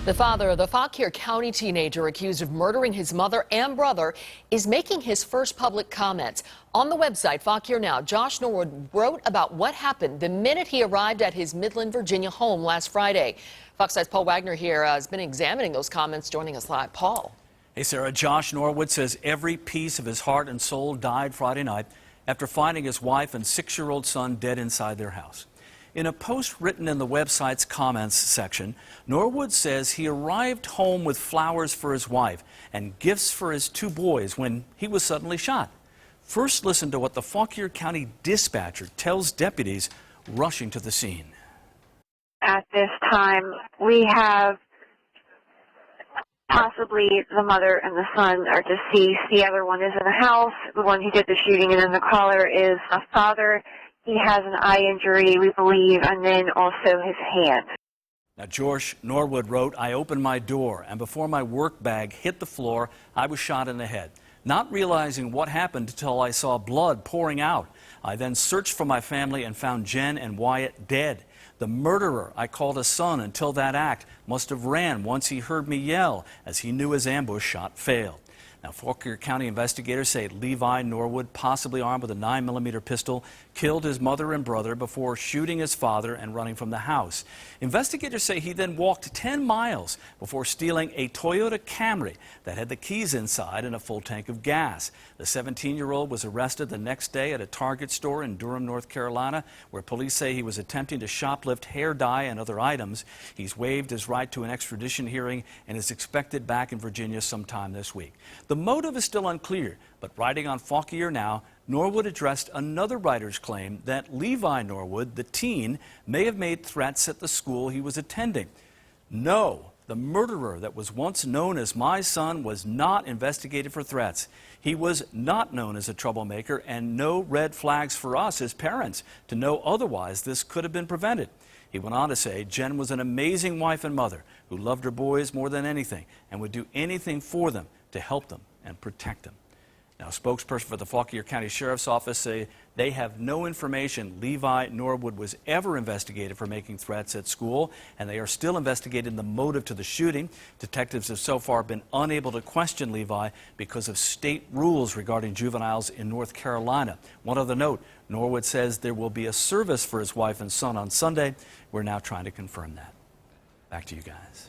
The father of the Fauquier County teenager accused of murdering his mother and brother is making his first public comments. On the website Fauquier Now, Josh Norwood wrote about what happened the minute he arrived at his Midland, Virginia home last Friday. Fox 5's Paul Wagner here has been examining those comments, joining us live. Paul. Hey, Sarah. Josh Norwood says every piece of his heart and soul died Friday night after finding his wife and 6-year-old son dead inside their house. In a post written in the website's comments section, Norwood says he arrived home with flowers for his wife and gifts for his 2 boys when he was suddenly shot. First, listen to what the Fauquier County dispatcher tells deputies rushing to the scene. At this time, we have possibly the mother and the son are deceased. The other one is in the house, the one who did the shooting, and then the caller is a father. He has an eye injury, we believe, and then also his hand. Now, Josh Norwood wrote, "I opened my door, and before my work bag hit the floor, I was shot in the head. Not realizing what happened until I saw blood pouring out. I then searched for my family and found Jen and Wyatt dead. The murderer I called a son until that act must have ran once he heard me yell, as he knew his ambush shot failed." Now, Fauquier County investigators say Levi Norwood, possibly armed with a 9mm pistol, killed his mother and brother before shooting his father and running from the house. Investigators say he then walked 10 miles before stealing a Toyota Camry that had the keys inside and a full tank of gas. The 17-year-old was arrested the next day at a Target store in Durham, North Carolina, where police say he was attempting to shoplift hair dye and other items. He's waived his right to an extradition hearing and is expected back in Virginia sometime this week. The motive is still unclear, but writing on Fauquier Now, Norwood addressed another writer's claim that Levi Norwood, the teen, may have made threats at the school he was attending. No, the murderer that was once known as my son was not investigated for threats. He was not known as a troublemaker, and no red flags for us as parents to know otherwise. This could have been prevented. He went on to say Jen was an amazing wife and mother who loved her boys more than anything and would do anything for them to help them and protect them. Now, a spokesperson for the Fauquier County Sheriff's Office say they have no information Levi Norwood was ever investigated for making threats at school, and they are still investigating the motive to the shooting. Detectives have so far been unable to question Levi because of state rules regarding juveniles in North Carolina. One other note, Norwood says there will be a service for his wife and son on Sunday. We're now trying to confirm that. Back to you guys.